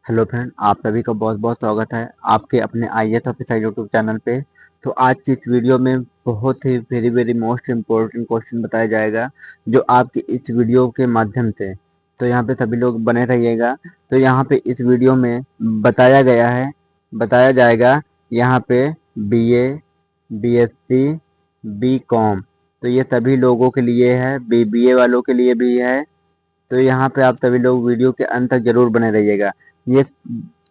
Hello friend, आप सभी का बहुत बहुत स्वागत है आपके अपने आईएएस ऑफिसर यूट्यूब चैनल पे। तो आज की इस वीडियो में बहुत ही very very most important question बताया जाएगा जो आपकी इस वीडियो के माध्यम से। तो यहाँ पे सभी लोग बने रहिएगा। तो यहाँ पे इस वीडियो में बताया जाएगा यहाँ पे बीए, बीएससी, बीकॉम। तो ये सभी लोगों के लिए है, बीबीए वालों के लिए भी है। तो यहाँ पे आप सभी लोग वीडियो के अंत तक जरूर बने रहिएगा। ये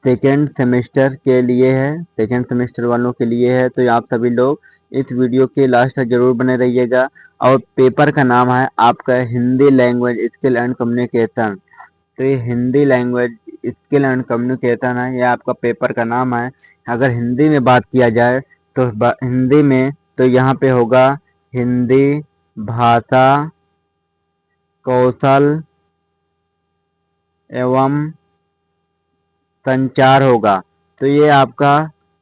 सेकेंड सेमेस्टर के लिए है, सेकेंड सेमेस्टर वालों के लिए है। तो आप सभी लोग इस वीडियो के लास्ट तक जरूर बने रहिएगा। और पेपर का नाम है आपका Hindi language skill and communication. तो ये Hindi language skill and communication है, ये आपका पेपर का नाम है। अगर हिंदी में बात किया जाए तो हिंदी में तो यहाँ पे होगा हिंदी भाषा कौशल एवं संचार होगा। तो ये आपका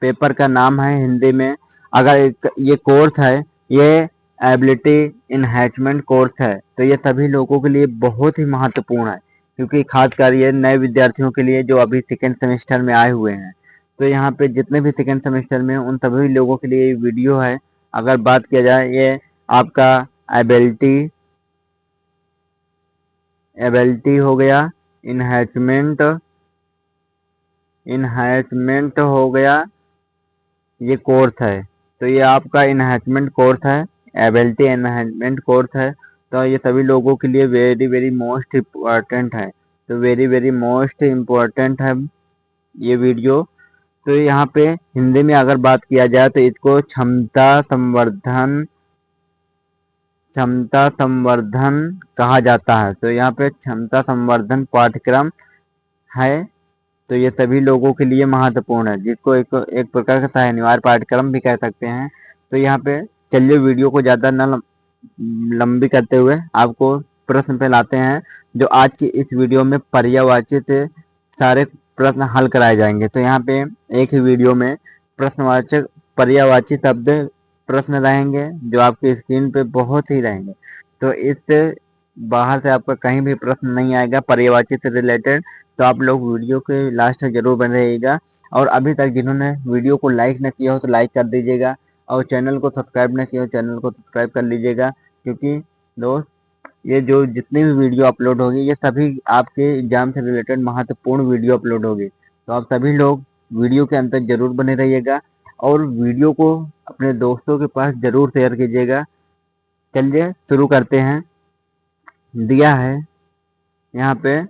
पेपर का नाम है हिंदी में। अगर ये कोर्स है, ये एबिलिटी इनहैंसमेंट कोर्स है। तो ये सभी लोगों के लिए बहुत ही महत्वपूर्ण है, क्योंकि खासकर ये नए विद्यार्थियों के लिए जो अभी सेकेंड सेमेस्टर में आए हुए हैं। तो यहाँ पे जितने भी सेकेंड सेमेस्टर में उन सभी लोगों के लिए ये वीडियो है। अगर बात किया जाए, ये आपका एबिलिटी एबिलिटी हो गया, इनहैंसमेंट इनहैंसमेंट हो गया, ये कोर्स है। तो ये आपका इनहैंसमेंट कोर्स है, एबिलिटी एनहांसमेंट कोर्स है। तो ये सभी लोगों के लिए वेरी वेरी मोस्ट इम्पॉर्टेंट है। तो वेरी वेरी मोस्ट इम्पॉर्टेंट है ये वीडियो। तो यहाँ पे हिंदी में अगर बात किया जाए तो इसको क्षमता संवर्धन कहा जाता है। तो यहाँ पे क्षमता संवर्धन पाठ्यक्रम है। तो ये सभी लोगों के लिए महत्वपूर्ण है, जिसको एक प्रकार का अनिवार्य पाठ्यक्रम भी कह सकते हैं। तो यहाँ पे चलिए वीडियो को ज़्यादा न लंबी करते हुए आपको प्रश्न पे लाते हैं। जो आज की इस वीडियो में पर्यायवाची से सारे प्रश्न हल कराए जाएंगे। तो यहाँ पे एक ही वीडियो में प्रश्नवाचक पर्यायवाची शब्द प्रश्न रहेंगे, जो आपकी स्क्रीन पे बहुत ही रहेंगे। तो इससे बाहर से आपका कहीं भी प्रश्न नहीं आएगा पर्यायवाची से रिलेटेड। तो आप लोग वीडियो के लास्ट तक जरूर बने रहिएगा। और अभी तक जिन्होंने वीडियो को लाइक न किया हो तो लाइक कर दीजिएगा, और चैनल को सब्सक्राइब न किया हो चैनल को सब्सक्राइब कर लीजिएगा। क्योंकि दोस्त, ये जो जितनी भी वीडियो अपलोड होगी ये सभी आपके एग्जाम से रिलेटेड महत्वपूर्ण वीडियो अपलोड होगी। तो आप सभी लोग वीडियो के अंत तक जरूर बने रहिएगा, और वीडियो को अपने दोस्तों के पास जरूर शेयर कीजिएगा। चलिए शुरू करते हैं। दिया है यहाँ पे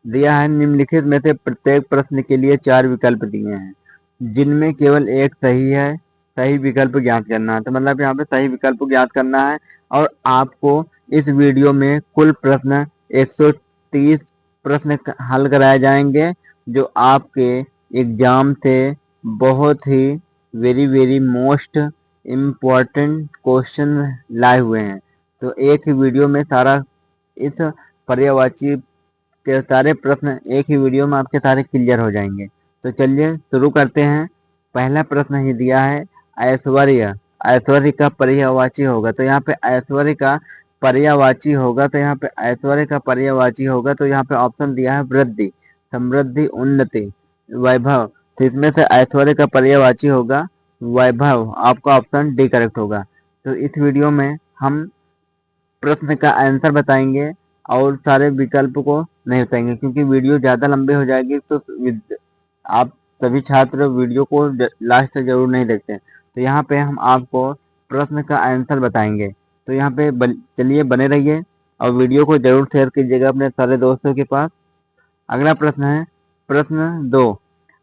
निम्नलिखित में से प्रत्येक प्रश्न के लिए 4 विकल्प दिए हैं, जिनमें केवल एक सही है। सही विकल्प ज्ञात करना है। तो मतलब यहाँ पे सही विकल्प ज्ञात करना है। और आपको इस वीडियो में कुल प्रश्न 130 प्रश्न हल कराए जाएंगे, जो आपके एग्जाम से बहुत ही very very most important question लाए हुए हैं। तो एक ही वीडियो में सारा इस पर्यायवाची के सारे प्रश्न एक ही वीडियो में आपके सारे क्लियर हो जाएंगे। तो चलिए शुरू करते हैं। पहला प्रश्न ही दिया है ऐश्वर्य। ऐश्वर्य का पर्यायवाची होगा। तो यहाँ पे ऐश्वर्य का पर्यायवाची होगा। तो यहाँ पे ऐश्वर्य का पर्यायवाची होगा। तो यहाँ पे ऑप्शन दिया है वृद्धि, समृद्धि, उन्नति, वैभव। तो इसमें से ऐश्वर्य का पर्यायवाची होगा वैभव। आपका ऑप्शन डी करेक्ट होगा। तो इस वीडियो में हम प्रश्न का आंसर बताएंगे और सारे विकल्प को नहीं बताएंगे, क्योंकि वीडियो ज़्यादा लंबे हो जाएगी। तो आप सभी छात्र वीडियो को लास्ट तक जरूर नहीं देखते। तो यहाँ पे हम आपको प्रश्न का आंसर बताएंगे। तो यहाँ पे चलिए बने रहिए, और वीडियो को जरूर शेयर कीजिएगा अपने सारे दोस्तों के पास। अगला प्रश्न है प्रश्न 2,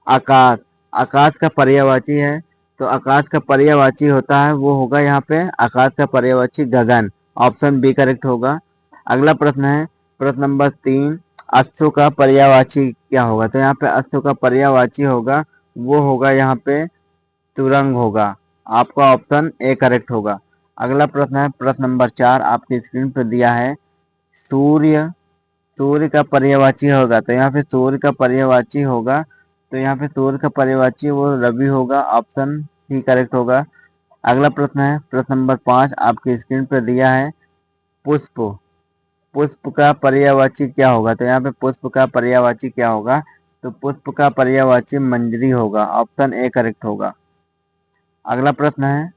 आकाश। आकाश का पर्यायवाची है। तो आकाश का पर्यायवाची होता है, वो होगा यहाँ पे आकाश का पर्यायवाची गगन। ऑप्शन बी करेक्ट होगा। अगला प्रश्न है प्रश्न नंबर 3, अश्व का पर्यायवाची क्या होगा। तो यहाँ पे अश्व का पर्यायवाची होगा, वो होगा यहाँ पे तुरंग होगा। आपका ऑप्शन ए करेक्ट होगा। अगला प्रश्न है प्रश्न नंबर 4, आपकी स्क्रीन पर दिया है सूर्य। सूर्य का पर्यायवाची होगा। तो यहाँ पे सूर्य का पर्यायवाची होगा। तो यहाँ पे सूर्य का पर्यायवाची वो रवि होगा। ऑप्शन सी करेक्ट होगा। अगला प्रश्न है प्रश्न नंबर 5, आपकी स्क्रीन पर दिया है पुष्प। पुष्प का पर्यायवाची क्या होगा। तो यहाँ पे पुष्प का पर्यायवाची क्या होगा, तो पुष्प का पर्यायवाची मंजरी होगा, ऑप्शन ए करेक्ट होगा। अगला प्रश्न है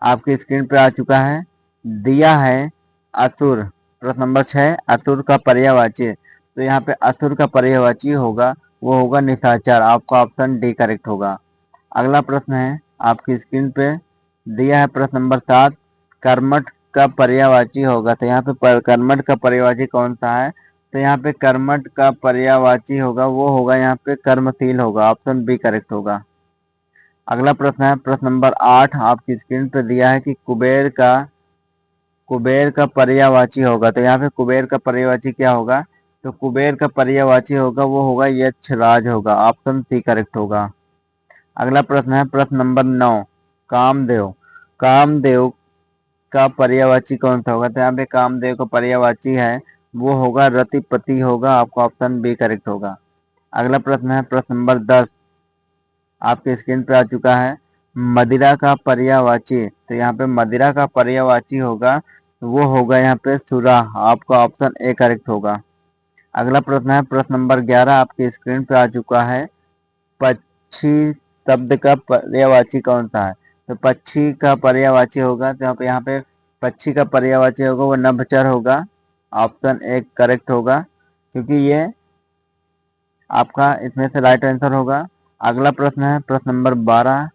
आपकी स्क्रीन पे आ चुका है, दिया है असुर। प्रश्न नंबर 6, असुर का पर्यायवाची, तो यहाँ पे असुर का पर्यायवाची होगा वो होगा निशाचर, आपका ऑप्शन डी करेक्ट होगा। अगला प्रश्न है आपकी स्क्रीन पे दिया है प्रश्न नंबर 7, कर्मठ का पर्यायवाची होगा, तो यहाँ पे कर्मठ का पर्यायवाची कौन सा है, तो यहाँ पे कर्मठ का पर्यायवाची होगा वो होगा यहाँ पे कर्मशील होगा, ऑप्शन बी करेक्ट होगा। अगला प्रश्न है प्रश्न नंबर 8, आपकी स्क्रीन पे दिया है कि कुबेर का पर्यायवाची होगा, तो यहाँ पे कुबेर का पर्यायवाची क्या होगा, तो कुबेर का पर्यायवाची होगा वो होगा यक्षराज होगा, ऑप्शन सी करेक्ट होगा। अगला प्रश्न है प्रश्न नंबर 9, कामदेव। कामदेव का पर्यायवाची कौन सा होगा, तो यहाँ पे कामदेव का पर्यायवाची है वो होगा रतिपति होगा, आपका ऑप्शन बी करेक्ट होगा। अगला प्रश्न है प्रश्न नंबर 10, आपके स्क्रीन पे आ चुका है, मदिरा का पर्यायवाची, तो यहाँ पे मदिरा का पर्यायवाची होगा वो होगा यहाँ पे सुरा, आपका ऑप्शन ए करेक्ट होगा। अगला प्रश्न है प्रश्न नंबर 11, आपकी स्क्रीन पे आ चुका है, पक्षी शब्द का पर्यायवाची कौन सा है, तो पक्षी का पर्यायवाची होगा, तो यहाँ पे पक्षी का पर्यायवाची होगा वो नभचर होगा, ऑप्शन ए करेक्ट होगा, क्योंकि ये आपका इसमें से राइट आंसर होगा। अगला प्रश्न है प्रश्न नंबर 12,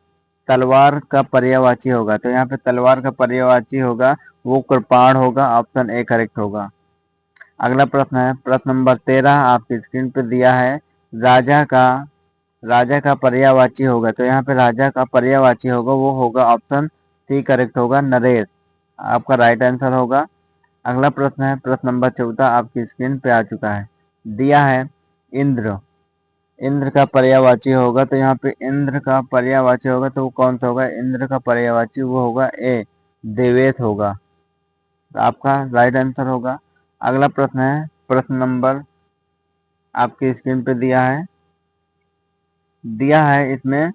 तलवार का पर्यायवाची होगा, तो यहाँ पे तलवार का पर्यायवाची होगा वो कृपाण होगा, ऑप्शन ए करेक्ट होगा। अगला प्रश्न है प्रश्न नंबर 13, आपकी स्क्रीन पे दिया है, राजा का पर्यायवाची होगा, तो यहाँ पे राजा का पर्यायवाची होगा वो होगा ऑप्शन सी करेक्ट होगा, नरेश, आपका राइट आंसर होगा। अगला प्रश्न है प्रश्न नंबर 14, आपकी स्क्रीन पे आ चुका है, दिया है इंद्र। इंद्र का पर्यायवाची होगा, तो यहाँ पे इंद्र का पर्यायवाची होगा तो वो कौन सा होगा, इंद्र का पर्यायवाची वो होगा ए देवेश होगा, तो आपका राइट आंसर होगा। अगला प्रश्न है प्रश्न नंबर आपकी स्क्रीन पे दिया है इसमें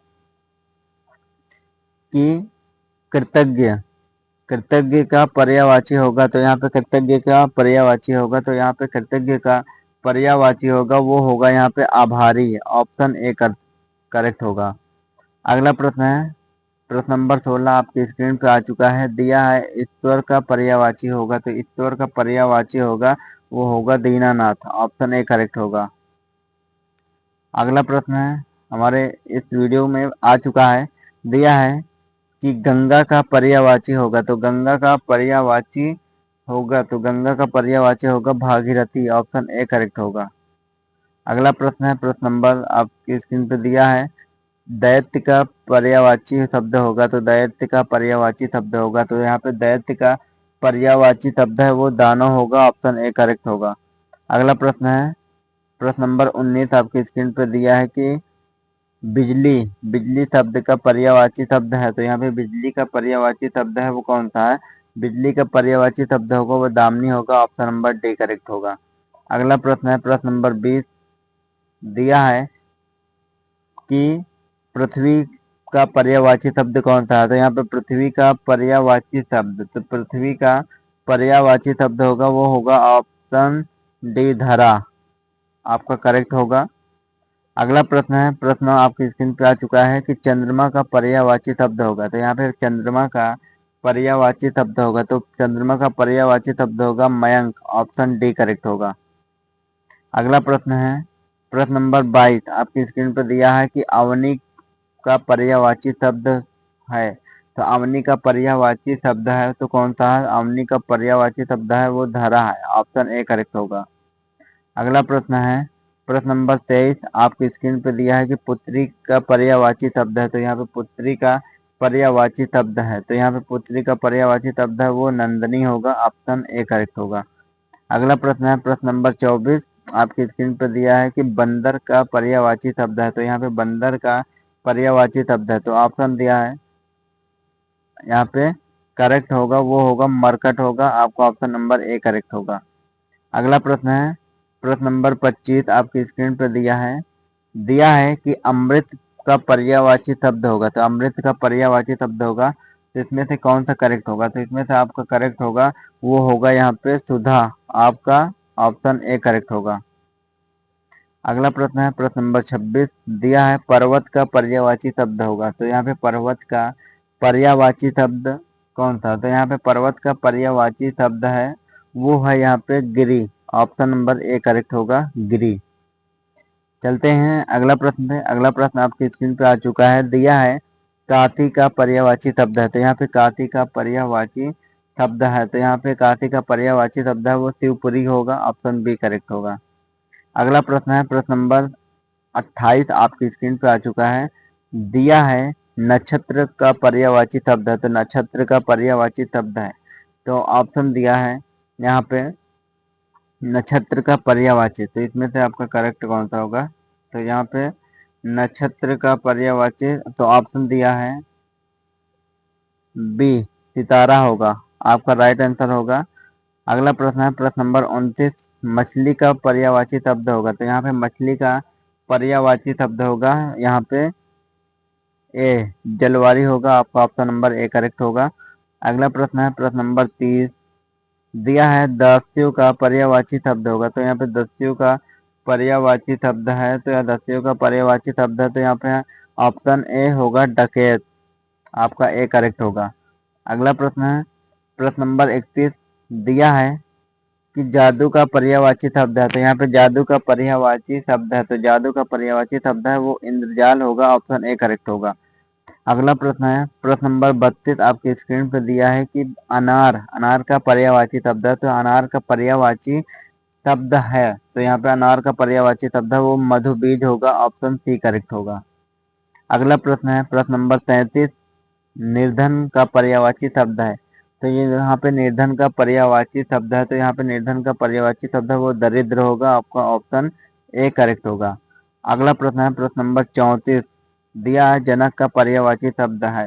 कि कृतज्ञ कृतज्ञ का पर्यायवाची होगा, तो यहाँ पे कृतज्ञ का पर्यायवाची होगा, तो यहाँ पे कृतज्ञ का पर्यायवाची होगा वो होगा यहाँ पे आभारी, ऑप्शन ए करेक्ट होगा। अगला प्रश्न है प्रश्न नंबर 16, आपकी स्क्रीन पे आ चुका है, दिया है ईश्वर का पर्यायवाची होगा, तो ईश्वर का पर्यायवाची होगा वो होगा दीनानाथ, ऑप्शन ए करेक्ट होगा। अगला प्रश्न है हमारे इस वीडियो में आ चुका है, दिया है कि गंगा का पर्यायवाची होगा, तो गंगा का पर्यायवाची होगा भागीरथी, ऑप्शन ए करेक्ट होगा। अगला प्रश्न है प्रश्न नंबर आपकी स्क्रीन पे दिया है, दैत्य का पर्यायवाची शब्द होगा, तो दैत्य का पर्यायवाची शब्द होगा, तो यहाँ पे दैत्य का पर्यायवाची शब्द है वो दानव होगा, ऑप्शन ए करेक्ट होगा। अगला प्रश्न है प्रश्न नंबर 19, आपकी स्क्रीन पे दिया है कि बिजली शब्द का पर्यायवाची शब्द है, तो यहाँ पे बिजली का पर्यायवाची शब्द है वो कौन सा है, बिजली का पर्यायवाची शब्द होगा वो दामिनी होगा, ऑप्शन नंबर डी करेक्ट होगा। अगला प्रश्न है प्रश्न नंबर 20, दिया है कि पृथ्वी का पर्यायवाची शब्द कौन सा है, तो यहाँ पे पृथ्वी का पर्यायवाची शब्द, तो पृथ्वी का पर्यायवाची शब्द होगा वो होगा ऑप्शन डी धरा, आपका करेक्ट होगा। अगला प्रश्न है प्रश्न आपकी स्क्रीन पे आ चुका है कि चंद्रमा का पर्यायवाची शब्द होगा, तो यहाँ पे चंद्रमा का पर्यायवाची शब्द होगा, तो चंद्रमा का पर्यायवाची शब्द होगा मयंक, ऑप्शन डी करेक्ट होगा। अगला प्रश्न है प्रश्न नंबर 22, आपकी स्क्रीन पर दिया है कि अवनी का पर्यायवाची शब्द है, तो अवनी का पर्यायवाची शब्द है तो कौन सा है, अवनी का पर्यायवाची शब्द है वो धरा है, ऑप्शन ए करेक्ट होगा। अगला प्रश्न है प्रश्न नंबर 23, आपकी स्क्रीन पे दिया है कि पुत्री का पर्यायवाची शब्द है, तो यहाँ पे पुत्री का पर्यायवाची शब्द है, तो यहाँ पे पुत्री का पर्यायवाची शब्द है वो नंदनी होगा, ऑप्शन ए करेक्ट होगा। अगला प्रश्न है प्रश्न नंबर 24, आपकी स्क्रीन पे दिया है कि बंदर का पर्यायवाची शब्द है, तो यहाँ पे बंदर का पर्यायवाची शब्द है, तो ऑप्शन दिया है यहाँ पे करेक्ट होगा वो होगा मरकट होगा, आपका ऑप्शन नंबर ए करेक्ट होगा। अगला प्रश्न है प्रश्न नंबर 25, आपकी स्क्रीन पर दिया है कि अमृत का पर्यायवाची शब्द होगा, तो अमृत का पर्यायवाची शब्द होगा, तो इसमें से कौन सा करेक्ट होगा, तो इसमें से आपका करेक्ट होगा वो होगा यहाँ पे सुधा, आपका ऑप्शन ए करेक्ट होगा। अगला प्रश्न है प्रश्न नंबर 26 दिया है पर्वत का पर्यायवाची शब्द होगा। तो यहाँ पे पर्वत का पर्यायवाची शब्द कौन सा? तो यहाँ पे पर्वत का पर्यायवाची शब्द है वो है यहाँ पे गिरी। ऑप्शन नंबर ए करेक्ट होगा, गिरी। चलते हैं अगला प्रश्न पे। अगला प्रश्न आपकी स्क्रीन पे आ चुका है। दिया है काती का पर्यायवाची शब्द है। तो यहाँ पे काती का पर्यायवाची शब्द है। तो यहाँ पे काती का पर्यायवाची शब्द है वो शिवपुरी होगा। ऑप्शन बी करेक्ट होगा। अगला प्रश्न है प्रश्न नंबर 28 आपकी स्क्रीन पे आ चुका है। दिया है नक्षत्र का पर्यायवाची शब्द है। तो नक्षत्र का पर्यायवाची शब्द है। तो ऑप्शन दिया है यहाँ पे नक्षत्र का पर्यायवाची। तो इसमें से आपका करेक्ट कौन सा होगा? तो यहाँ पे नक्षत्र का पर्यायवाची तो ऑप्शन दिया है बी सितारा होगा। आपका राइट आंसर होगा। अगला प्रश्न है प्रश्न नंबर 29 मछली का पर्यायवाची शब्द होगा। तो यहाँ पे मछली का पर्यायवाची शब्द होगा यहाँ पे ए जलवारी होगा। आपका ऑप्शन नंबर ए करेक्ट होगा। अगला प्रश्न है प्रश्न नंबर 30 दिया है दस्यु का पर्यायवाची शब्द होगा। तो यहाँ पे दस्यु का पर्यायवाची शब्द है। तो यह दस्यु का पर्यायवाची शब्द है। तो यहाँ पे ऑप्शन ए होगा डकैत। आपका ए करेक्ट होगा। अगला प्रश्न है प्रश्न नंबर 31 दिया है कि जादू का पर्यायवाची शब्द है। तो यहाँ पे जादू का पर्यायवाची शब्द है। तो जादू का पर्यायवाची शब्द है वो इंद्रजाल होगा। ऑप्शन ए करेक्ट होगा। अगला प्रश्न है प्रश्न नंबर 32 आपकी स्क्रीन पर दिया है कि अनार का पर्यायवाची शब्द है। तो अनार का पर्यायवाची शब्द है। तो यहाँ पे अनार का पर्यायवाची शब्द है वो मधु बीज होगा। ऑप्शन सी करेक्ट होगा। अगला प्रश्न है प्रश्न नंबर 33 निर्धन का पर्यायवाची शब्द है। तो ये यहाँ पे निर्धन का पर्यायवाची शब्द है। तो यहाँ पे निर्धन का पर्यायवाची शब्द है वो दरिद्र होगा। आपका ऑप्शन ए करेक्ट होगा। अगला प्रश्न है प्रश्न नंबर 34 दिया है जनक का पर्यायवाची शब्द है।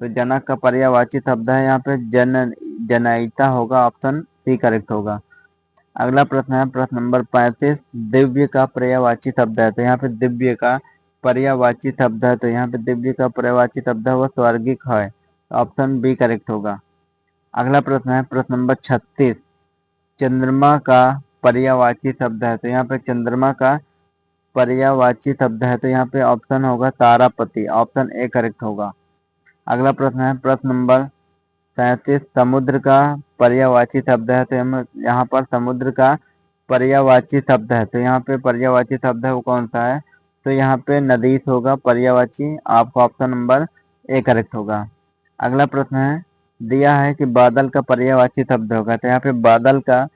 तो जनक का पर्यायवाची शब्द है यहाँ पे जनयिता होगा। ऑप्शन सी करेक्ट होगा। अगला प्रश्न है प्रश्न नंबर 35 दिव्य का पर्यायवाची शब्द है। तो यहाँ पे दिव्य का पर्यायवाची शब्द है। तो यहाँ पे दिव्य का पर्यायवाची शब्द है वो स्वर्गिक है। ऑप्शन बी करेक्ट होगा। अगला प्रश्न है प्रश्न नंबर 36 चंद्रमा का पर्यायवाची शब्द है। तो यहाँ पे चंद्रमा का पर्यायवाची शब्द है। तो यहाँ पे ऑप्शन होगा तारापति। ऑप्शन ए करेक्ट होगा। अगला प्रश्न है प्रश्न नंबर 37 समुद्र का पर्यायवाची शब्द है। तो यहाँ पर समुद्र का पर्यायवाची शब्द है। तो यहाँ पे पर्यायवाची शब्द है वो कौन सा है? तो यहाँ पे नदीस होगा पर्यायवाची। आपका ऑप्शन नंबर ए करेक्ट होगा। अगला प्रश्न है दिया है कि बादल का पर्यायवाची शब्द होगा। तो यहाँ पे बादल का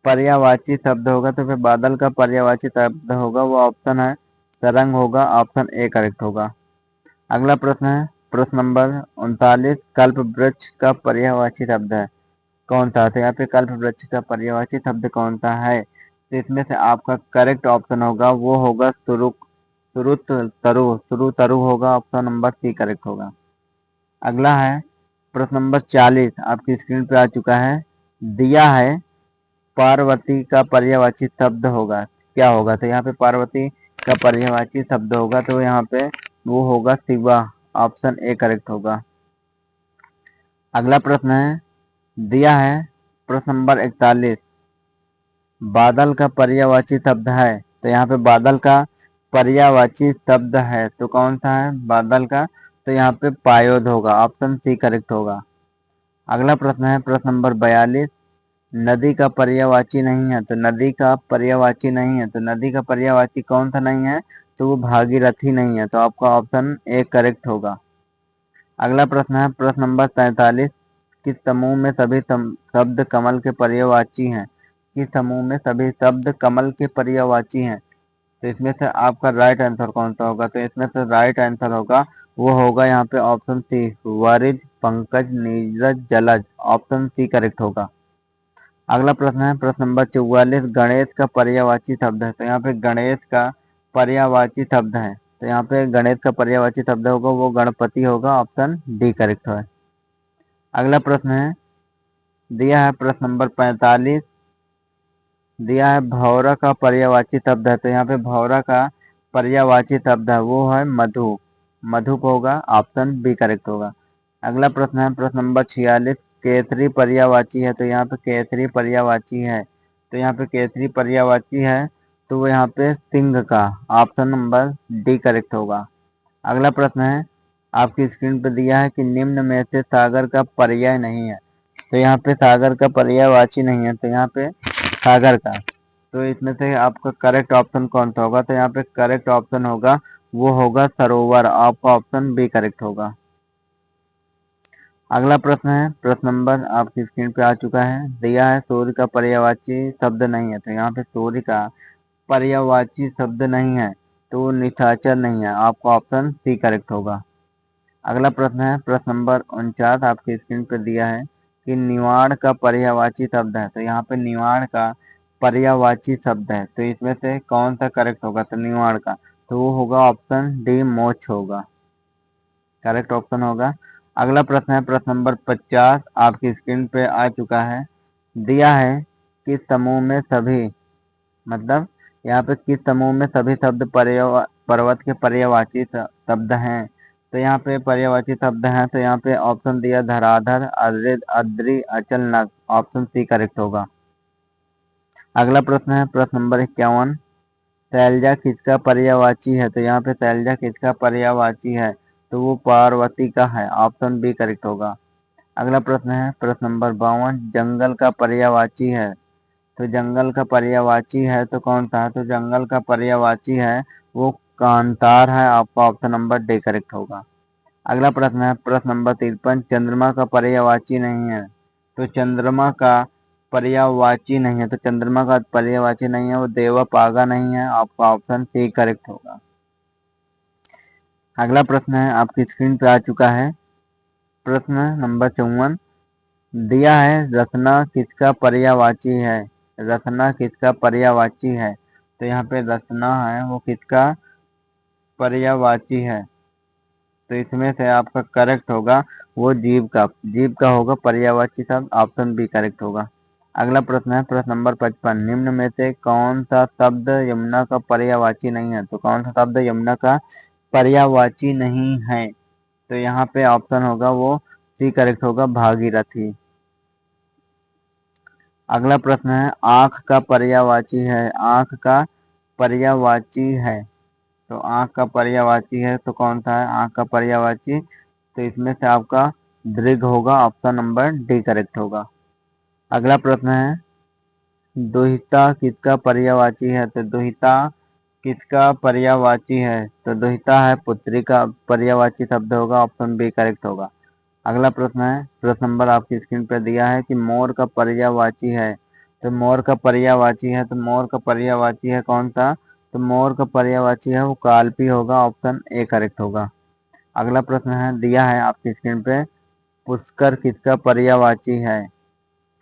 पर्यायवाची शब्द होगा। तो फिर बादल का पर्यायवाची शब्द होगा वो ऑप्शन है तरंग होगा। ऑप्शन ए करेक्ट होगा। अगला प्रश्न है प्रश्न नंबर 39 कल्प वृक्ष का पर्यायवाची शब्द है कौन सा? तो यहाँ पे कल्प वृक्ष का पर्यायवाची शब्द कौन सा है? तो इसमें से आपका करेक्ट ऑप्शन होगा वो होगा सुरु तरु होगा। ऑप्शन नंबर सी करेक्ट होगा। अगला है प्रश्न नंबर 40 आपकी स्क्रीन पे आ चुका है। दिया है पार्वती का पर्यायवाची शब्द होगा क्या होगा? तो यहाँ पे पार्वती का पर्यायवाची शब्द होगा तो यहाँ पे वो होगा शिवा। ऑप्शन ए करेक्ट होगा। अगला प्रश्न है दिया है प्रश्न नंबर 41 बादल का पर्यायवाची शब्द है। तो यहाँ पे बादल का पर्यायवाची शब्द है तो कौन सा है बादल का? तो यहाँ पे पायोद होगा। ऑप्शन सी करेक्ट होगा। अगला प्रश्न है प्रश्न नंबर 42 नदी का पर्यायवाची नहीं है। तो नदी का पर्यायवाची नहीं है। तो नदी का पर्यायवाची कौन सा नहीं है? तो वो भागीरथी नहीं है। तो आपका ऑप्शन ए करेक्ट होगा। अगला प्रश्न है प्रश्न नंबर 43 किस समूह में सभी शब्द कमल के पर्यायवाची हैं? किस समूह में सभी शब्द कमल के पर्यायवाची हैं? तो इसमें से आपका राइट आंसर कौन सा होगा? तो इसमें से राइट आंसर होगा वो होगा यहाँ पे ऑप्शन सी वारिज पंकज नीरज जलज। ऑप्शन सी करेक्ट होगा। अगला प्रश्न है प्रश्न नंबर 44 गणेश का पर्यायवाची शब्द है। तो यहाँ पे गणेश का पर्यायवाची शब्द है। तो यहाँ पे गणेश का पर्यायवाची शब्द होगा वो गणपति होगा। ऑप्शन डी करेक्ट है। अगला प्रश्न है दिया है प्रश्न नंबर 45 दिया है भौरा का पर्यायवाची शब्द है। तो यहाँ पे भौरा का पर्यायवाची शब्द है वो है मधु। मधुप होगा। ऑप्शन बी करेक्ट होगा। अगला प्रश्न है प्रश्न नंबर 46 केसरी पर्यायवाची है। तो यहाँ पे केसरी पर्यायवाची है। तो यहाँ पे केसरी पर्यायवाची है तो वो यहाँ पे सिंह का, ऑप्शन नंबर डी करेक्ट होगा। अगला प्रश्न है, आपकी स्क्रीन पर दिया है कि निम्न में से सागर का पर्याय नहीं है। तो यहाँ पे सागर का पर्यायवाची नहीं है, तो यहाँ पे सागर का, तो इसमें से आपका करेक्ट ऑप्शन कौन सा होगा? तो यहाँ पे करेक्ट ऑप्शन होगा, वो होगा सरोवर। आपका ऑप्शन बी करेक्ट होगा। अगला प्रश्न है, प्रश्न नंबर आपकी स्क्रीन पे आ चुका है, दिया है सूर्य का पर्यायवाची शब्द नहीं है। तो यहाँ पे सूर्य का पर्यायवाची शब्द नहीं है, तो वो निशाचर नहीं है। आपका ऑप्शन सी करेक्ट होगा। अगला प्रश्न है, प्रश्न नंबर 49 आपकी स्क्रीन पर दिया है कि निवाड़ का पर्यायवाची शब्द है। तो यहाँ पे निवाड़ का पर्यायवाची शब्द है, तो इसमें से कौन सा करेक्ट होगा? तो निवाड़ का, तो वो होगा ऑप्शन डी मोक्ष होगा, करेक्ट ऑप्शन होगा। अगला प्रश्न है, प्रश्न नंबर 50 आपकी स्क्रीन पे आ चुका है, दिया है कि समूह में सभी, मतलब यहाँ पे किस समूह में सभी शब्द पर्वत के पर्यायवाची शब्द हैं? तो यहाँ पे पर्यायवाची शब्द हैं, तो यहाँ पे ऑप्शन दिया धराधर, अद्रि, अद्रि, अचल, नग। ऑप्शन सी करेक्ट होगा। अगला प्रश्न है, प्रश्न नंबर 51, शैलजा किसका पर्यायवाची है? तो यहाँ पे शैलजा किसका पर्यायवाची है? तो वो पार्वती का है। ऑप्शन बी करेक्ट होगा। अगला प्रश्न है, प्रश्न नंबर 52, जंगल का पर्यायवाची है। तो जंगल का पर्यायवाची है तो कौन सा है? तो जंगल का पर्यायवाची है वो कांतार है। आपका ऑप्शन नंबर डी करेक्ट होगा। अगला प्रश्न है, प्रश्न नंबर 53, चंद्रमा का पर्यायवाची नहीं है। तो चंद्रमा का पर्यायवाची नहीं है, तो चंद्रमा का पर्यायवाची नहीं है वो देवपागा नहीं है। आपका ऑप्शन सी करेक्ट होगा। अगला प्रश्न है, आपकी स्क्रीन पे आ चुका है, प्रश्न नंबर 54, दिया है रत्ना किसका पर्यायवाची है? रत्ना किसका पर्यायवाची है? तो यहाँ पे रत्ना है वो किसका पर्यायवाची है? तो इसमें से आपका करेक्ट होगा वो जीव का, जीव का होगा पर्यायवाची शब्द। ऑप्शन बी करेक्ट होगा। अगला प्रश्न है, प्रश्न नंबर 55, निम्न में से कौन सा शब्द यमुना का पर्यायवाची नहीं है? तो कौन सा शब्द यमुना का पर्यायवाची नहीं है? तो यहाँ पे ऑप्शन होगा वो सी करेक्ट होगा, भागीरथी। अगला प्रश्न है, आंख का पर्यायवाची है। आंख का पर्यायवाची है, तो आंख का पर्यायवाची है तो कौन सा है आंख का पर्यायवाची? तो इसमें से आपका दृघ होगा। ऑप्शन नंबर डी करेक्ट होगा। अगला प्रश्न है, दुहिता किसका पर्यायवाची है? तो दुहिता किसका पर्यायवाची है? तो दुहिता है पुत्री का पर्यायवाची शब्द होगा। ऑप्शन बी करेक्ट होगा। अगला प्रश्न है, प्रश्न नंबर आपकी स्क्रीन पर दिया है कि मोर का पर्यायवाची है। तो मोर का पर्यायवाची है, तो मोर का पर्यायवाची है कौन सा? तो मोर का पर्यायवाची है वो काल्पी होगा। ऑप्शन ए करेक्ट होगा। अगला प्रश्न है, दिया है आपकी स्क्रीन पे, पुष्कर किसका पर्यायवाची है?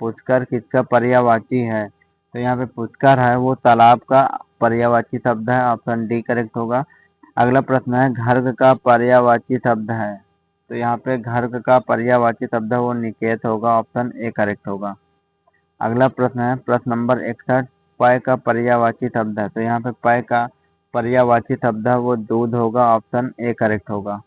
पुष्कर किसका पर्यायवाची है? तो यहाँ पे पुष्कर है वो तालाब का पर्यायवाची शब्द है। ऑप्शन डी करेक्ट होगा। अगला प्रश्न है, घर्ग का पर्यायवाची शब्द है। तो यहाँ पे घर्ग का पर्यायवाची शब्द है वो निकेत होगा। ऑप्शन ए करेक्ट होगा। अगला प्रश्न है, प्रश्न नंबर 61, पय का पर्यायवाची शब्द है। तो यहाँ पे पय का पर्यायवाची शब्द है वो दूध होगा। ऑप्शन ए करेक्ट होगा।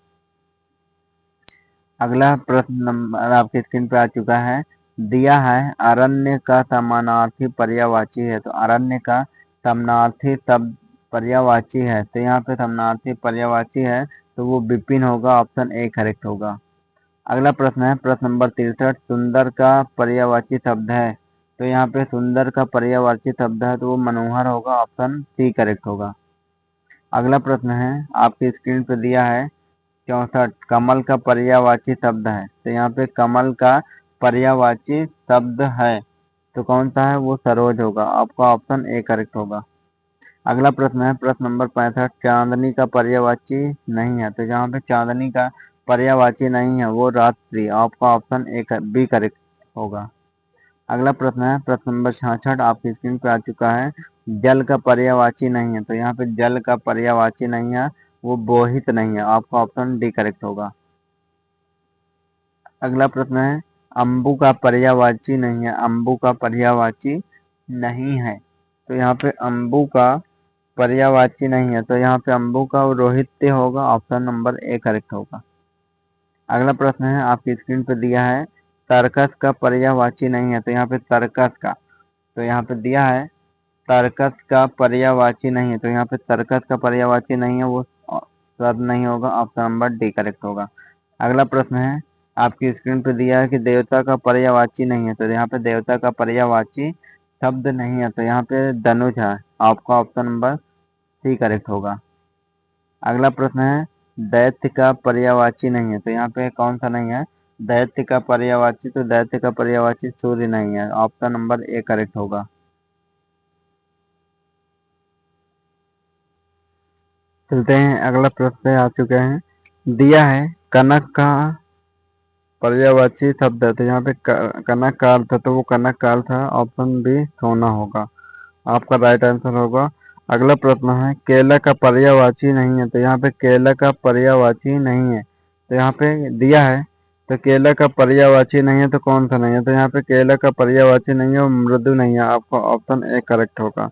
अगला प्रश्न नंबर आपकी स्क्रीन पे आ चुका है, दिया है अरण्य का समानार्थी पर्यायवाची है। तो अरण्य का समानार्थी शब्द पर्यायवाची है, तो यहाँ पे समानार्थी पर्यायवाची है तो वो विपिन होगा। ऑप्शन ए करेक्ट होगा। अगला प्रश्न है, प्रश्न नंबर 63, सुंदर का पर्यायवाची शब्द है। तो यहाँ पे सुंदर का पर्यायवाची शब्द है तो वो मनोहर होगा। ऑप्शन सी करेक्ट होगा। अगला प्रश्न है, आपकी स्क्रीन पे दिया है 64, कमल का पर्यायवाची शब्द है। तो यहाँ पे कमल का पर्यायवाची शब्द है तो कौन सा है? वो सरोज होगा। आपका ऑप्शन ए करेक्ट होगा। अगला प्रश्न है, प्रश्न नंबर 65, चांदनी का पर्यायवाची नहीं है। तो यहाँ पे चांदनी का पर्यायवाची नहीं है वो रात्रि। आपका ऑप्शन ए बी करेक्ट होगा। अगला प्रश्न है, प्रश्न नंबर 66 आपकी स्क्रीन पे आ चुका है, जल का पर्यायवाची नहीं है। तो यहाँ पे जल का पर्यायवाची नहीं है वो बोहित नहीं है। आपका ऑप्शन डी करेक्ट होगा। अगला प्रश्न है, अम्बु का पर्यायवाची नहीं है। अम्बु का पर्यायवाची नहीं है, तो यहाँ पे अम्बु का पर्यायवाची नहीं है, तो यहाँ पे अम्बु का रोहित्य होगा। ऑप्शन नंबर ए करेक्ट होगा। अगला प्रश्न है, आपकी स्क्रीन पे दिया है, सर्कस का पर्यायवाची नहीं है। तो यहाँ पे सर्कस का, तो यहाँ पे दिया है तर्कस का पर्यायवाची नहीं है, तो यहाँ पे तर्कस का पर्यायवाची नहीं है, वो शब्द नहीं होगा। ऑप्शन नंबर डी करेक्ट होगा। अगला प्रश्न है, आपकी स्क्रीन पे दिया है कि देवता का पर्यायवाची नहीं है, तो यहाँ पे देवता का पर्यायवाची शब्द नहीं है, तो यहाँ पे धनुष है। आपका ऑप्शन नंबर सी करेक्ट होगा। अगला प्रश्न है, दैत्य का पर्यायवाची नहीं है, तो यहाँ पे कौन सा नहीं है दैत्य का पर्यायवाची, तो दैत्य का पर्यायवाची सूर्य नहीं है। ऑप्शन नंबर ए करेक्ट होगा। चलते हैं, अगला प्रश्न आ चुके हैं, दिया है कनक का पर्यायवाची शब्द है, तो यहाँ पे कनक काल था, तो वो कनक काल था। ऑप्शन बी सोना होगा। आपका राइट आंसर होगा। अगला प्रश्न है, केला का पर्यायवाची नहीं है, तो यहाँ पे केला का पर्यायवाची नहीं है, तो यहाँ पे दिया है तो केला का पर्यायवाची नहीं है, तो कौन सा नहीं है, तो यहाँ पे केला का पर्यायवाची नहीं है और मृदु नहीं है। आपका ऑप्शन ए करेक्ट होगा।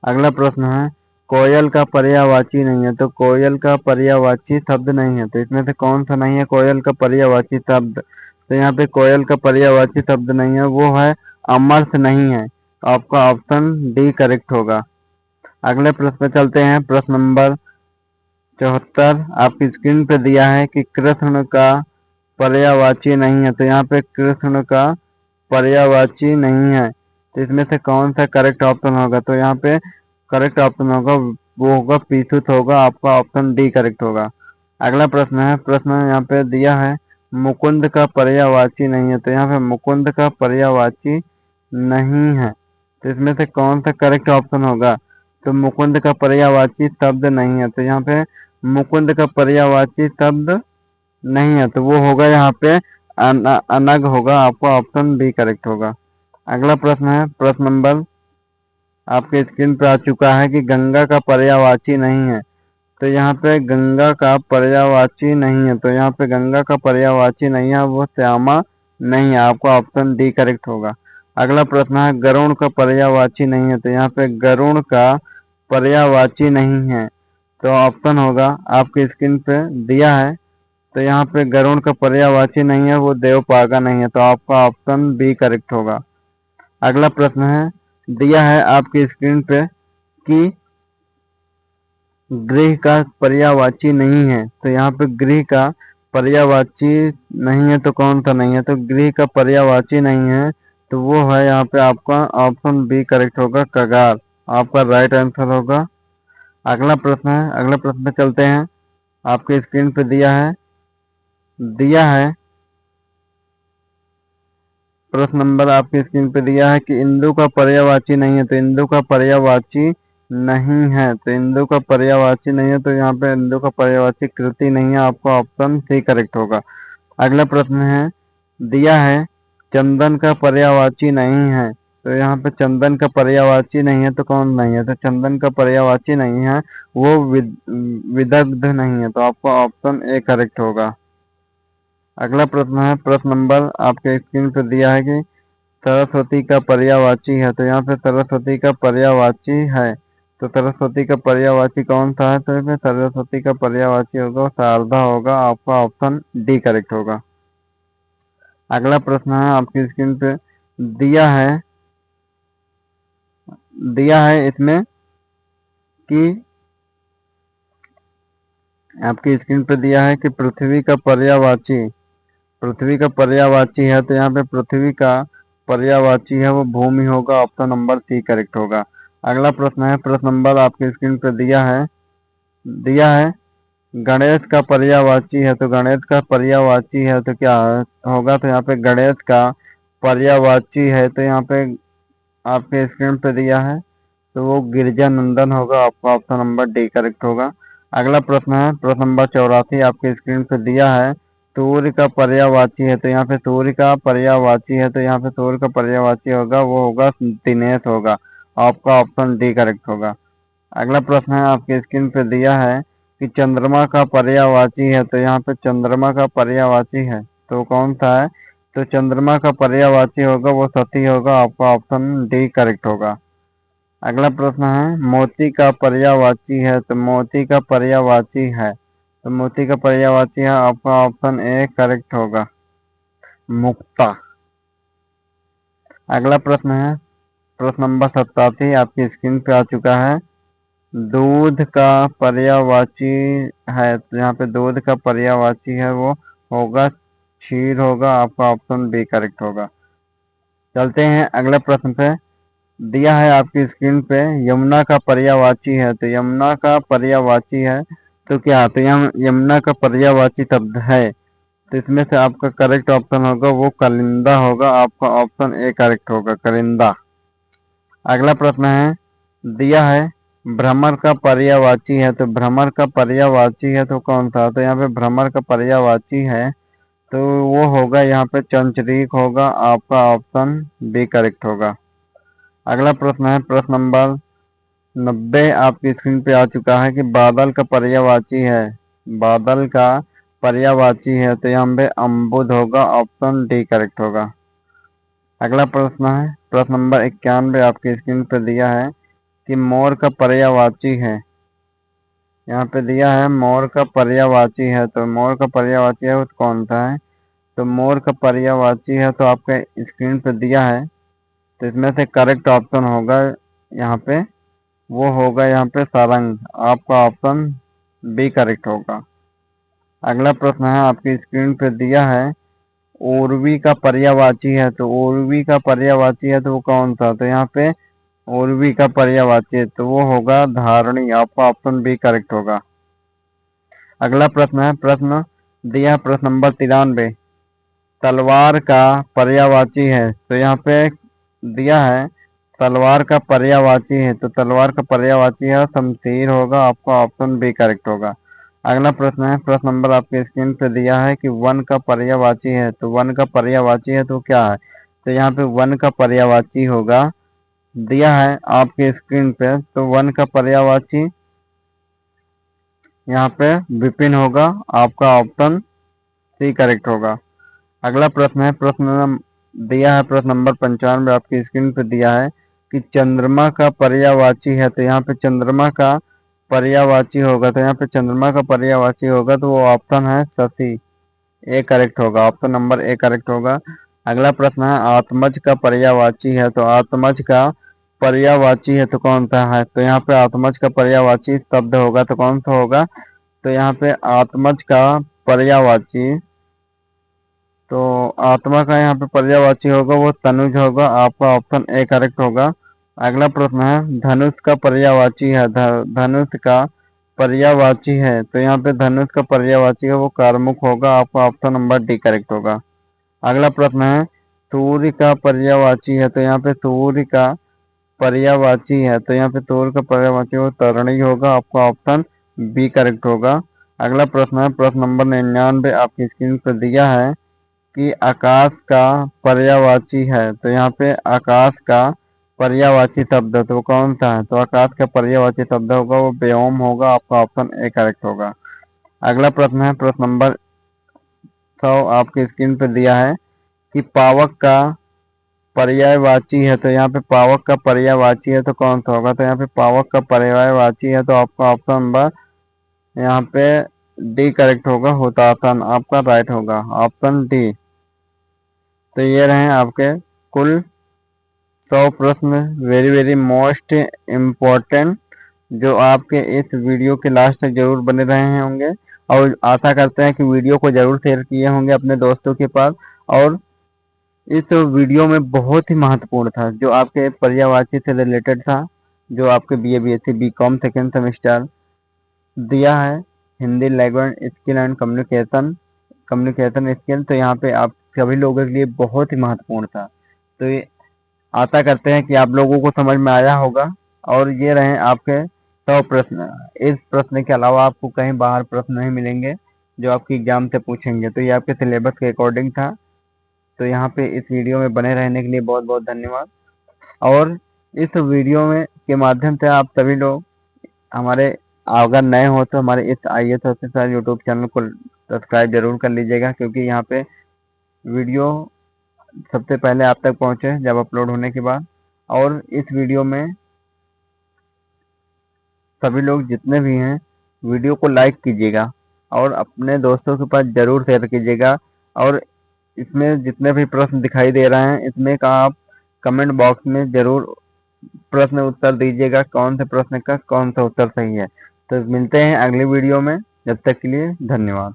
अगला प्रश्न है, कोयल का पर्यायवाची नहीं है, तो कोयल का पर्यायवाची शब्द नहीं है, तो इसमें से कौन सा नहीं है कोयल का पर्यायवाची शब्द, तो यहाँ पे कोयल का पर्यायवाची शब्द नहीं है, वो है अमर्थ नहीं है। आपका ऑप्शन डी करेक्ट होगा। अगले प्रश्न पे चलते हैं, प्रश्न नंबर 74 आपकी स्क्रीन पे दिया है कि कृष्ण का पर्यायवाची नहीं है, तो यहाँ पे कृष्ण का पर्यायवाची नहीं है, तो इसमें से कौन सा करेक्ट ऑप्शन होगा, तो यहाँ पे करेक्ट ऑप्शन होगा वो होगा पीछूत होगा। आपका ऑप्शन डी करेक्ट होगा। अगला प्रश्न है, प्रश्न यहाँ पे दिया है मुकुंद का पर्यायवाची नहीं है, तो यहाँ पे मुकुंद का पर्यायवाची नहीं है, तो इसमें से कौन सा करेक्ट ऑप्शन होगा, तो मुकुंद का पर्यायवाची शब्द नहीं है, तो यहाँ पे मुकुंद का पर्यायवाची शब्द नहीं है, तो वो होगा यहाँ पे अनग होगा। आपका ऑप्शन बी करेक्ट होगा। अगला प्रश्न है, प्रश्न नंबर आपके स्क्रीन पे आ चुका है कि गंगा का पर्यायवाची नहीं है, तो यहाँ पे गंगा का पर्यायवाची नहीं है, तो यहाँ पे गंगा का पर्यायवाची नहीं है, वो श्यामा नहीं है। आपका ऑप्शन डी करेक्ट होगा। अगला प्रश्न है, गरुण का पर्यायवाची नहीं है, तो यहाँ पे गरुण का पर्यायवाची नहीं है, तो ऑप्शन होगा आपकी स्क्रीन पे दिया है, तो यहाँ पे गरुण का पर्यायवाची नहीं है, वो देवपागा नहीं है, तो आपका ऑप्शन बी करेक्ट होगा। अगला प्रश्न है, दिया है आपकी स्क्रीन पे कि गृह का पर्यायवाची नहीं है, तो यहाँ पे गृह का पर्यायवाची नहीं है, तो कौन सा नहीं है, तो गृह का पर्यायवाची नहीं है, तो वो है यहाँ पे आपका ऑप्शन बी करेक्ट होगा कगार। आपका राइट आंसर होगा। अगला प्रश्न है, अगला प्रश्न पे चलते हैं, आपके स्क्रीन पे दिया है प्रश्न नंबर आपकी स्क्रीन पे दिया है कि इंदु का पर्यायवाची नहीं है, तो इंदु का पर्यायवाची नहीं है, तो इंदु का पर्यायवाची नहीं है, तो यहाँ पे इंदु का पर्यायवाची कृति नहीं है। आपका ऑप्शन सी करेक्ट होगा। अगला प्रश्न है, दिया है चंदन का पर्यायवाची नहीं है, तो यहाँ पे चंदन का पर्यायवाची नहीं है, तो कौन नहीं है, तो चंदन का पर्यायवाची नहीं है, वो विदग्ध नहीं है, तो आपका ऑप्शन ए करेक्ट होगा। अगला प्रश्न है, प्रश्न नंबर आपके स्क्रीन पे दिया है कि सरस्वती का पर्यायवाची है, तो यहाँ पे सरस्वती का पर्यायवाची है, तो सरस्वती का पर्यायवाची कौन सा है, तो इसमें सरस्वती का पर्यायवाची होगा शारदा होगा। आपका ऑप्शन डी करेक्ट होगा। अगला प्रश्न है, आपकी स्क्रीन पे दिया है इसमें कि आपकी स्क्रीन पे दिया है कि पृथ्वी का पर्यायवाची है, तो यहाँ पे पृथ्वी का पर्यायवाची है वो भूमि होगा। ऑप्शन नंबर सी करेक्ट होगा। अगला प्रश्न है, प्रश्न नंबर आपकी स्क्रीन पे दिया है गणेश का पर्यायवाची है, तो गणेश का पर्यायवाची है तो क्या होगा, तो यहाँ पे गणेश का पर्यायवाची है, तो यहाँ पे आपके स्क्रीन पे दिया है तो वो गिरजा नंदन होगा। आपका ऑप्शन नंबर डी करेक्ट होगा। अगला प्रश्न है, प्रश्न नंबर 84 आपके स्क्रीन पे दिया है सूर्य का पर्यायवाची है, तो यहाँ पे सूर्य का पर्यायवाची है, तो यहाँ पे सूर्य का पर्यायवाची होगा वो होगा दिनेश होगा। आपका ऑप्शन डी करेक्ट होगा। अगला प्रश्न है, आपके स्क्रीन पे दिया है कि चंद्रमा का पर्यायवाची है, तो यहाँ पे चंद्रमा का पर्यायवाची है तो कौन सा है, तो चंद्रमा का पर्यायवाची होगा वो सती होगा। आपका ऑप्शन डी करेक्ट होगा। अगला प्रश्न है, मोती का पर्यायवाची है, तो मोती का पर्यायवाची है, तो मोती का पर्यायवाची है। आपका ऑप्शन ए करेक्ट होगा मुक्ता। अगला प्रश्न है, प्रश्न नंबर 87 आपकी स्क्रीन पे आ चुका है। दूध का पर्यायवाची है, तो यहाँ पे दूध का पर्यायवाची है वो होगा क्षीर होगा। आपका ऑप्शन बी करेक्ट होगा। चलते हैं अगले प्रश्न पे। दिया है आपकी स्क्रीन पे यमुना का पर्यायवाची है, तो यमुना का पर्यायवाची है तो क्या, तो यहाँ यमुना का पर्यायवाची शब्द है, तो इसमें से आपका करेक्ट ऑप्शन होगा वो कलिंदा होगा। आपका ऑप्शन ए करेक्ट होगा, कलिंदा। अगला प्रश्न है, दिया है भ्रमर का पर्यायवाची है, तो भ्रमर का पर्यायवाची है तो कौन सा, तो यहाँ पे भ्रमर का पर्यायवाची है तो वो होगा यहाँ पे चंचरीक होगा। आपका ऑप्शन बी करेक्ट होगा। अगला प्रश्न है प्रश्न नंबर 90 आपकी स्क्रीन पे आ चुका है कि बादल का पर्यायवाची है, बादल का पर्यायवाची है तो यहाँ पे अम्बुद होगा। ऑप्शन डी करेक्ट होगा। अगला प्रश्न है प्रश्न नंबर 91 आपकी स्क्रीन पे दिया है कि मोर का पर्यायवाची है, यहाँ पे दिया है मोर का पर्यायवाची है, तो मोर का पर्यायवाची है वो कौन सा है, तो मोर का पर्यायवाची है तो आपके स्क्रीन पे दिया है, तो इसमें से करेक्ट ऑप्शन होगा यहाँ पे वो होगा यहाँ पे सारंग। आपका ऑप्शन बी करेक्ट होगा। अगला प्रश्न है आपकी स्क्रीन पे दिया है उर्वी का पर्यायवाची है, तो उर्वी का पर्यायवाची है तो वो कौन सा, तो यहाँ पे उर्वी का पर्यायवाची है तो वो होगा धारणी। आपका ऑप्शन बी करेक्ट होगा। अगला प्रश्न है प्रश्न दिया है प्रश्न नंबर 93 तलवार का पर्यायवाची है, तो यहाँ पे दिया है तलवार का पर्यायवाची है, तो तलवार का पर्यायवाची है शमशीर होगा। आपका ऑप्शन बी करेक्ट होगा। अगला प्रश्न है प्रश्न नंबर आपके स्क्रीन पे दिया है कि वन का पर्यायवाची है, तो वन का पर्यायवाची है तो क्या है, तो यहाँ पे वन का पर्यायवाची होगा, दिया है आपके स्क्रीन पे, तो वन का पर्यायवाची यहाँ पे विपिन होगा। आपका ऑप्शन सी करेक्ट होगा। अगला प्रश्न है दिया है प्रश्न नंबर 95 आपकी स्क्रीन पे दिया है कि चंद्रमा का पर्यायवाची है, तो यहाँ पे चंद्रमा का पर्यायवाची होगा, तो यहाँ पे चंद्रमा का पर्यायवाची होगा तो वो ऑप्शन है शशि। ए करेक्ट होगा, ऑप्शन नंबर ए करेक्ट होगा। अगला प्रश्न है आत्मज का पर्यायवाची है, तो आत्मज का पर्यायवाची है तो कौन सा है, तो यहाँ पे आत्मज का पर्यायवाची शब्द होगा तो कौन सा होगा, तो यहाँ पे आत्मज का पर्यायवाची, तो आत्मा का यहाँ पे पर्यायवाची होगा वो तनुज होगा। आपका ऑप्शन ए करेक्ट होगा। अगला प्रश्न है धनुष का पर्यायवाची है, धनुष का पर्यायवाची है, तो यहाँ पे धनुष का पर्यायवाची है वो कार्मुक होगा। आपका ऑप्शन नंबर डी करेक्ट होगा। अगला प्रश्न है सूर्य का पर्यायवाची है, तो यहाँ पे सूर्य का पर्यायवाची है, तो यहाँ पे सूर्य का पर्यायवाची वो तरणी होगा। आपका ऑप्शन बी करेक्ट होगा। अगला प्रश्न है प्रश्न नंबर 99 आपकी स्क्रीन पर दिया है कि आकाश का पर्यायवाची है, तो यहाँ पे आकाश का पर्यायवाची शब्द है तो वो कौन सा है, तो आकाश का पर्यायवाची शब्द होगा वो व्योम होगा। आपका ऑप्शन ए करेक्ट होगा। अगला प्रश्न है प्रश्न नंबर 100 आपके स्क्रीन पे दिया है कि पावक का पर्यायवाची है, तो यहाँ पे पावक का पर्यायवाची है तो कौन सा होगा, तो यहाँ पे पावक का पर्यायवाची है तो आपका ऑप्शन नंबर यहाँ पे डी करेक्ट होगा, हुतासन। आपका राइट होगा, ऑप्शन डी। तो ये रहे आपके कुल 100 प्रश्न, वेरी वेरी मोस्ट इम्पोर्टेंट, जो आपके इस वीडियो के लास्ट तक जरूर बने रहे होंगे और आशा करते हैं कि वीडियो को जरूर शेयर किए होंगे अपने दोस्तों के पास। और इस वीडियो में बहुत ही महत्वपूर्ण था जो आपके पर्यायवाची से रिलेटेड था, जो आपके BA BSc BCom second semester दिया है Hindi language skill and communication skill, तो यहाँ पे आप सभी लोगों के लिए बहुत ही महत्वपूर्ण था। तो ये आशा करते हैं कि आप लोगों को समझ में आया होगा। और ये रहे आपके 100 प्रश्न। इस प्रश्न के अलावा आपको कहीं बाहर प्रश्न नहीं मिलेंगे जो आपकी एग्जाम से पूछेंगे, तो ये आपके सिलेबस के अकॉर्डिंग था। तो यहाँ पे इस वीडियो में बने रहने के लिए बहुत बहुत धन्यवाद। और इस वीडियो में के माध्यम से आप सभी लोग हमारे, अगर नए हो तो हमारे इस IAS ऑफिसर यूट्यूब चैनल को सब्सक्राइब जरूर कर लीजिएगा, क्योंकि यहाँ पे वीडियो सबसे पहले आप तक पहुँचे जब अपलोड होने के बाद। और इस वीडियो में सभी लोग जितने भी हैं वीडियो को लाइक कीजिएगा और अपने दोस्तों के पास ज़रूर शेयर कीजिएगा। और इसमें जितने भी प्रश्न दिखाई दे रहे हैं इसमें का आप कमेंट बॉक्स में ज़रूर प्रश्न उत्तर दीजिएगा, कौन से प्रश्न का कौन सा उत्तर सही है। तो मिलते हैं अगले वीडियो में, जब तक के लिए धन्यवाद।